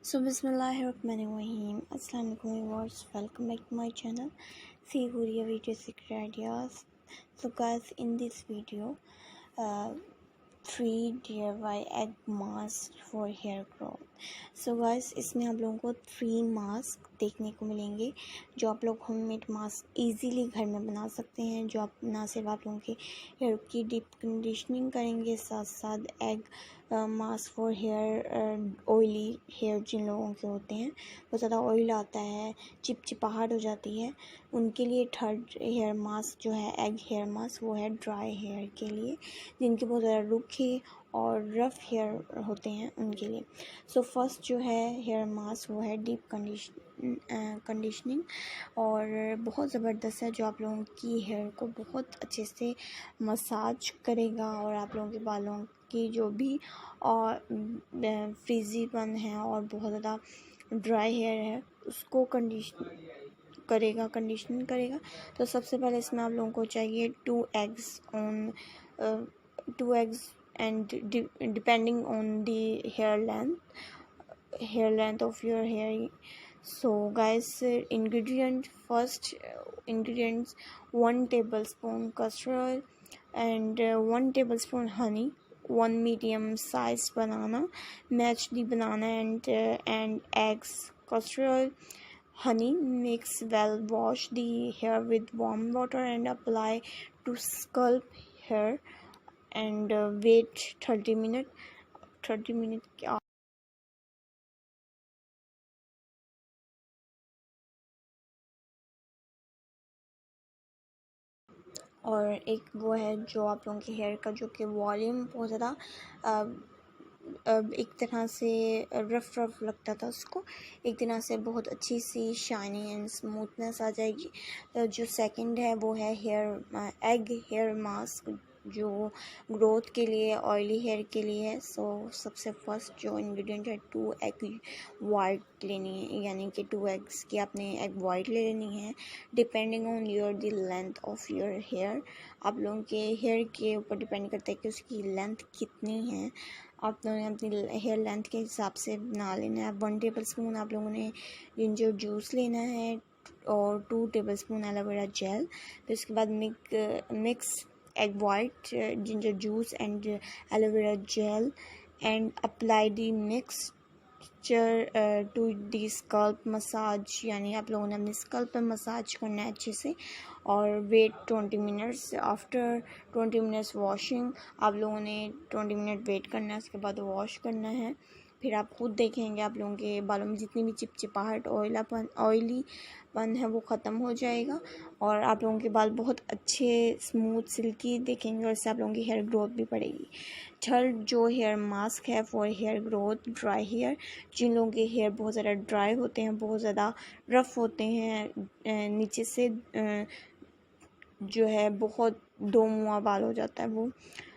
So Bismillahirrahmanirrahim. Assalamu alaikum viewers. Welcome back to my channel. See Horia video secret ideas. So guys, in this video, uh, 3 DIY egg mask for hair growth. So guys, इसमें आप लोगों को 3 mask देखने को मिलेंगे जो आप लोग होममेड मास्क इजीली घर में बना सकते हैं, जो आप ना सिर्फ आप लोगों के हेयर की डीप कंडीशनिंग करेंगे, साथ साथ egg mask for hair oily hair जिन लोगों के होते हैं, बहुत ज़्यादा ऑयल आता है, चिपचिपाहट हो जाती है, उनके लिए थर्ड हेयर मास्क जो है एग हेयर मास्क वो है ड्राई हेयर के लिए, जिनके बहुत ज़्यादा रूखे और रफ़ हेयर होते हैं उनके लिए। सो फर्स्ट जो है हेयर मास्क वो है डीप कंडीशनिंग और बहुत ज़बरदस्त है, जो आप लोगों की हेयर को बहुत अच्छे से मसाज करेगा और आप लोगों के बालों की जो भी और फ्रीजीपन है और बहुत ज़्यादा ड्राई हेयर है उसको कंडीशनिंग करेगा। तो सबसे पहले इसमें आप लोगों को चाहिए 2 eggs and depending on the hair length of your hair. So guys, ingredients 1 tablespoon castor oil and 1 tablespoon honey, 1 medium sized banana. Match the banana and eggs, castor oil, honey, mix well, wash the hair with warm water and apply to scalp hair and wait 30 minutes और एक वो है जो आप लोगों के hair का जो कि वॉल्यूम बहुत ज़्यादा एक तरह से रफ़ लगता था, उसको एक तरह से बहुत अच्छी सी शाइनी एंड स्मूथनेस आ जाएगी। तो जो सेकंड है वो है एग हेयर मास्क जो ग्रोथ के लिए, ऑयली हेयर के लिए है। सो सबसे फर्स्ट जो इंग्रेडिएंट है 2 एग वाइट लेनी है, यानी कि 2 एग्स की आपने एग वाइट ले लेनी है, depending on your the length of your hair. आप लोगों के हेयर के ऊपर डिपेंड करता है कि उसकी लेंथ कितनी है, आप लोगों ने अपनी हेयर लेंथ के हिसाब से बना लेना है। 1 टेबल स्पून आप लोगों ने जिंजर जूस लेना है और 2 टेबल स्पून एलोवेरा जेल। फिर उसके बाद mix egg white, ginger juice and aloe vera gel and apply the mixture to the scalp massage, यानी आप लोगों ने अपने स्कल्प पे मसाज करना है अच्छे से और wait 20 minutes. After 20 minutes washing आप लोगों ने 20 मिनट वेट करना है, उसके बाद वॉश करना है। फिर आप खुद देखेंगे आप लोगों के बालों में जितनी भी चिपचिपाहट ऑयलीपन है वो ख़त्म हो जाएगा और आप लोगों के बाल बहुत अच्छे स्मूथ सिल्की दिखेंगे और इससे आप लोगों की हेयर ग्रोथ भी बढ़ेगी। थर्ड जो हेयर मास्क है for hair growth dry hair, जिन लोगों के हेयर बहुत ज़्यादा ड्राई होते हैं, बहुत ज़्यादा रफ़ होते हैं, नीचे से जो है बहुत दो मुँहा बाल हो जाता है वो,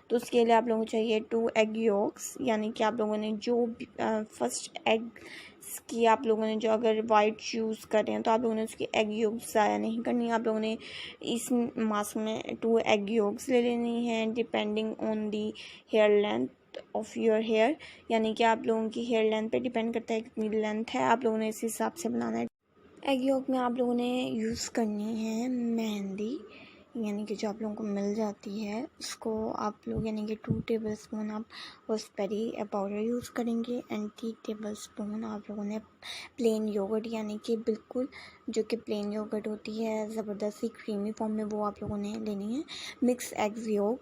तो उसके लिए आप लोगों को चाहिए 2 एग योक्स, यानी कि आप लोगों ने जो फर्स्ट एग की आप लोगों ने जो अगर वाइट यूज़ कर रहे हैं तो आप लोगों ने उसकी एग योक्स ज़ाया नहीं करनी है। आप लोगों ने इस मास्क में 2 एग योक्स ले लेनी है depending on the hair length of your hair, यानी कि आप लोगों की हेयर लेंथ पे डिपेंड करता है कितनी लेंथ है, आप लोगों ने इस हिसाब से बनाना है। एग योक में आप लोगों ने यूज़ करनी है मेहंदी, यानी कि जो आप लोगों को मिल जाती है उसको आप लोग, यानी कि 2 टेबल स्पून आप रोज़मेरी पाउडर यूज़ करेंगे एंड 3 टेबल स्पून आप लोगों ने प्लेन योगर्ट, यानी कि बिल्कुल जो कि प्लेन योगर्ट होती है ज़बरदस्ती क्रीमी फॉर्म में, वो आप लोगों ने लेनी है। Mix eggs yolks